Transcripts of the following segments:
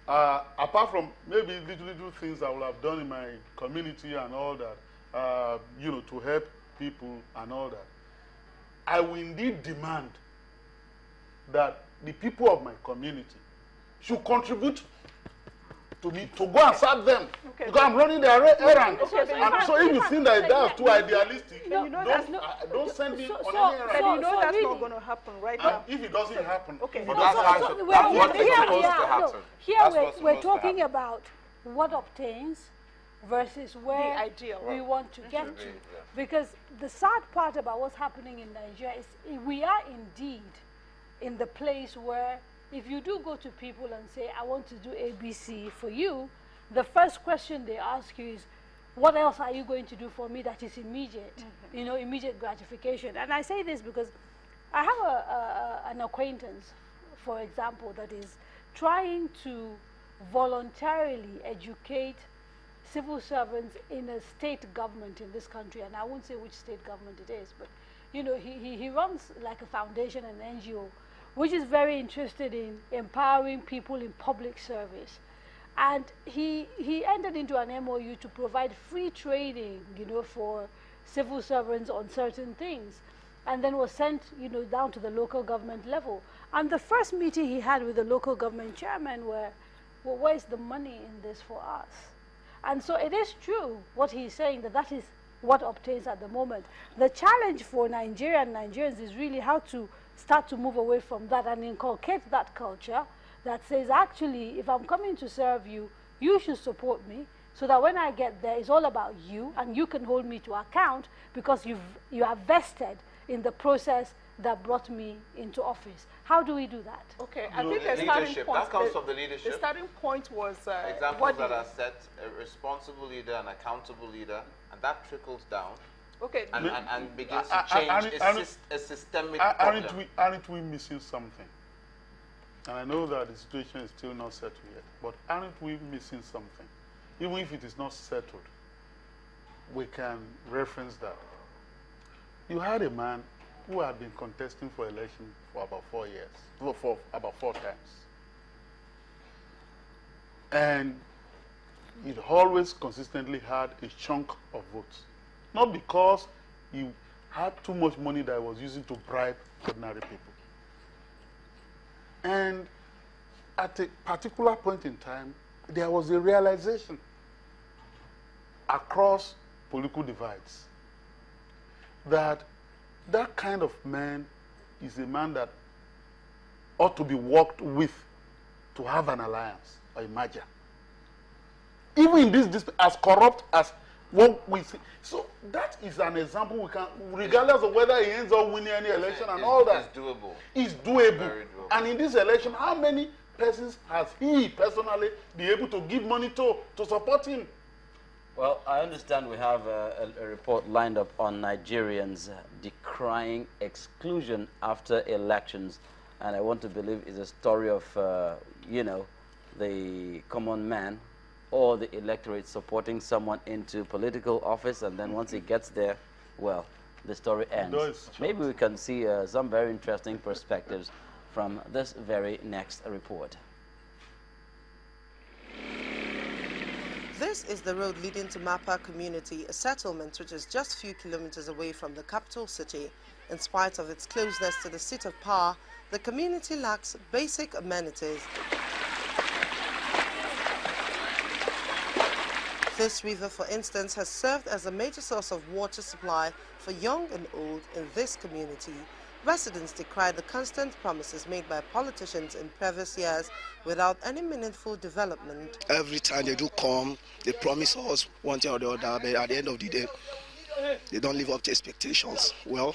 apart from maybe little things I will have done in my community and all that, you know, to help people and all that, I will indeed demand that the people of my community should contribute to me to go and serve them. Okay. Because I'm running their errand. Okay, And so if you think that that's too idealistic, don't send me on any errand. But you know that's not going to happen right now. If it doesn't happen, okay. But that's what is supposed to happen. Here we're talking about what obtains versus where ideal. we want to get to. Because the sad part about what's happening in Nigeria is we are indeed in the place where if you do go to people and say, I want to do ABC for you, the first question they ask you is, what else are you going to do for me that is immediate? You know, immediate gratification. And I say this because I have an acquaintance, for example, that is trying to voluntarily educate civil servants in a state government in this country, and I won't say which state government it is, but you know, he runs like a foundation, an NGO, which is very interested in empowering people in public service. And he entered into an MOU to provide free training, you know, for civil servants on certain things, and then was sent, you know, down to the local government level. And the first meeting he had with the local government chairman were, well, where's the money in this for us? And so it is true what he's saying, that is what obtains at the moment. The challenge for Nigeria and Nigerians is really how to start to move away from that and inculcate that culture that says, actually, if I'm coming to serve you, you should support me, so that when I get there, it's all about you, and you can hold me to account because you are vested in the process that brought me into office. How do we do that? Okay, I think the starting point. That comes from the leadership. The starting point was examples that are set: a responsible leader, an accountable leader, and that trickles down. Okay, and begins to change a systemic problem. Aren't we missing something? And I know that the situation is still not settled yet, but aren't we missing something? Even if it is not settled, we can reference that. You had a man who had been contesting for election for about 4 years, for about 4 times. And it always consistently had a chunk of votes. Not because he had too much money that he was using to bribe ordinary people. And at a particular point in time, there was a realization across political divides that that kind of man is a man that ought to be worked with to have an alliance or a merger. Even in this as corrupt as what we see. So that is an example we can, regardless of whether he ends up winning any election and all that. It's doable. It's doable. Very doable. And in this election, how many persons has he personally been able to give money to support him? Well, I understand we have a report lined up on Nigerians decrying exclusion after elections. And I want to believe it's a story of, you know, the common man or the electorate supporting someone into political office, and then once he gets there, well, the story ends. Maybe we can see some very interesting perspectives from this very next report. This is the road leading to Mapa community, a settlement which is just a few kilometers away from the capital city. In spite of its closeness to the seat of power, the community lacks basic amenities. This river, for instance, has served as a major source of water supply for young and old in this community. Residents decry the constant promises made by politicians in previous years without any meaningful development. Every time they do come, they promise us one thing or the other, but at the end of the day, they don't live up to expectations. Well,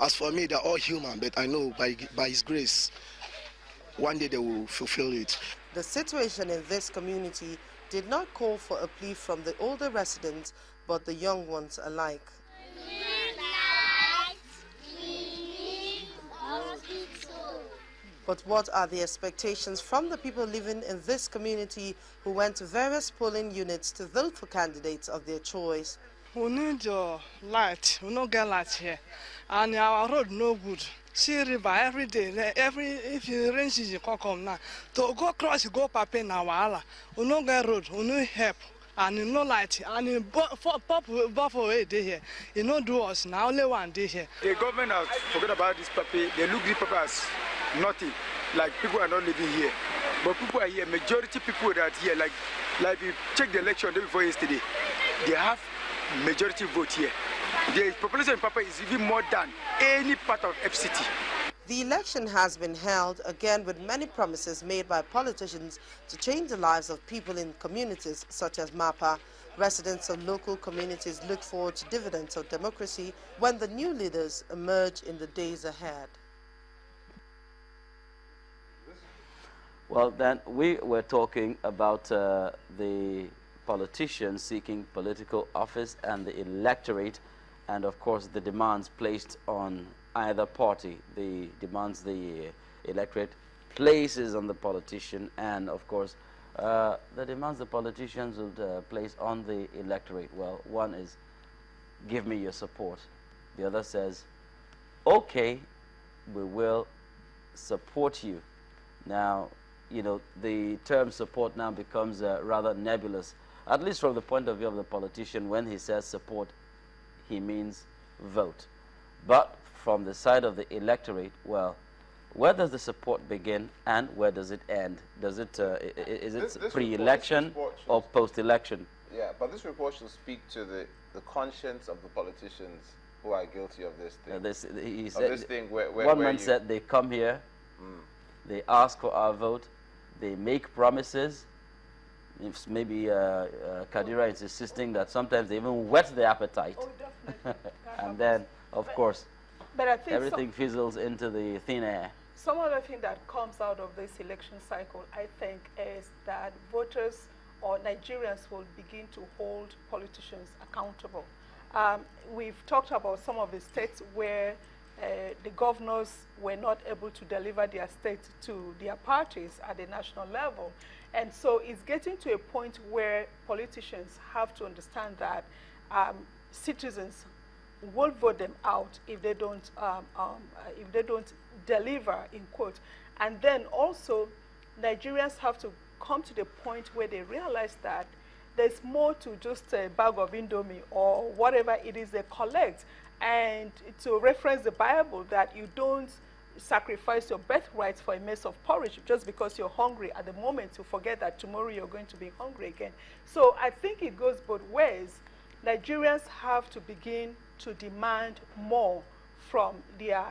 as for me, they're all human, but I know by His grace, one day they will fulfill it. The situation in this community did not call for a plea from the older residents, but the young ones alike. But what are the expectations from the people living in this community who went to various polling units to vote for candidates of their choice? We need light. We don't get light here. And our road no good. see river every day. If you rain season come now, to go cross, you go pape na wahala. We no get road, we no help, and no light, and buffalo day here. You no do us now. Only one day here. The government has forgot about this pape. They look this pape as nothing. Like people are not living here, but people are here. Majority people that are here, like you check the election day before yesterday, they have majority vote here. The population in Papa is even more than any part of FCT. The election has been held again with many promises made by politicians to change the lives of people in communities such as Mapa. Residents of local communities look forward to dividends of democracy when the new leaders emerge in the days ahead. Well, then we were talking about the politicians seeking political office and the electorate, and of course the demands placed on either party, the demands the electorate places on the politician, and of course the demands the politicians would place on the electorate. Well, one is, give me your support. The other says, okay, we will support you. Now, you know, the term support now becomes rather nebulous, at least from the point of view of the politician. When he says support, he means vote. But from the side of the electorate, well, where does the support begin and where does it end? Does it, is it pre-election or post-election? Yeah, but this report should speak to the conscience of the politicians who are guilty of this thing. One man said they come here, they ask for our vote, they make promises. If maybe Kadira is insisting that sometimes they even whet the appetite. Oh, definitely. And then, of course, but I think everything fizzles into the thin air. Some other thing that comes out of this election cycle, I think, is that voters or Nigerians will begin to hold politicians accountable. We've talked about some of the states where the governors were not able to deliver their state to their parties at the national level. And so it's getting to a point where politicians have to understand that citizens will vote them out if they don't deliver, in quote. And then also, Nigerians have to come to the point where they realize that there's more to just a bag of Indomie or whatever it is they collect. And to reference the Bible, that you don't sacrifice your birthright for a mess of porridge just because you're hungry at the moment, to forget that tomorrow you're going to be hungry again. So I think it goes both ways. Nigerians have to begin to demand more from their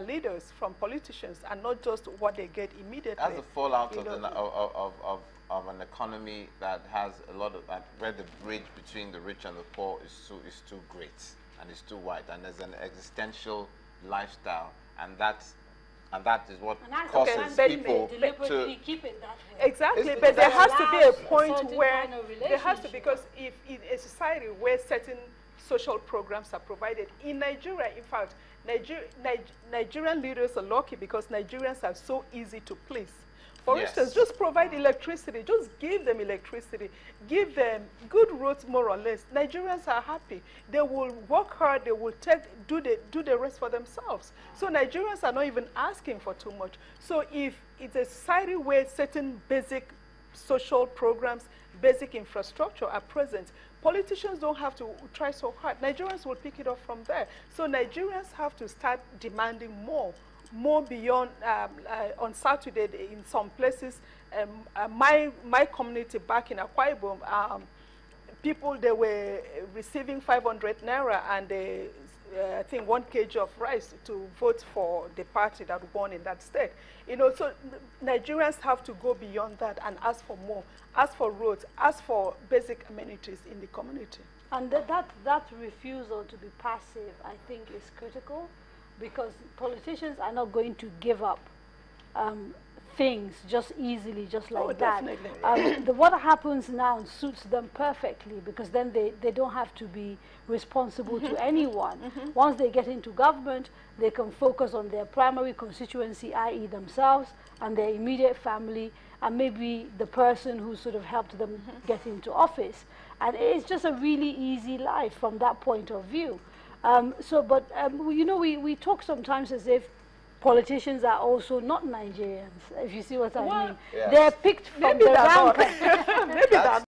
leaders, from politicians, and not just what they get immediately. As a fallout of an economy that has a lot of, where the bridge between the rich and the poor is too great and is too wide, and there's an existential lifestyle, and that is what causes people to keep it that way. Exactly, but there has to be a point where there has to, because if in a society where certain social programs are provided in Nigeria, in fact, Nigerian leaders are lucky because Nigerians are so easy to please. For instance, just provide electricity. Just give them electricity. Give them good roads, more or less. Nigerians are happy. They will work hard. They will do the rest for themselves. So Nigerians are not even asking for too much. So if it's a society where certain basic social programs, basic infrastructure are present, politicians don't have to try so hard. Nigerians will pick it up from there. So Nigerians have to start demanding more beyond. On Saturday, in some places, my community back in Akwa Ibom, people, they were receiving 500 naira and I think 1 kg of rice to vote for the party that won in that state. You know, so Nigerians have to go beyond that and ask for more, ask for roads, ask for basic amenities in the community. And that refusal to be passive, I think, is critical, because politicians are not going to give up things just easily, just like that. What happens now suits them perfectly, because then they don't have to be responsible to anyone. Once they get into government, they can focus on their primary constituency, i.e. themselves and their immediate family, and maybe the person who sort of helped them get into office. And it's just a really easy life from that point of view. You know, we talk sometimes as if politicians are also not Nigerians, if you see what I mean. Yes. They're picked from the rank.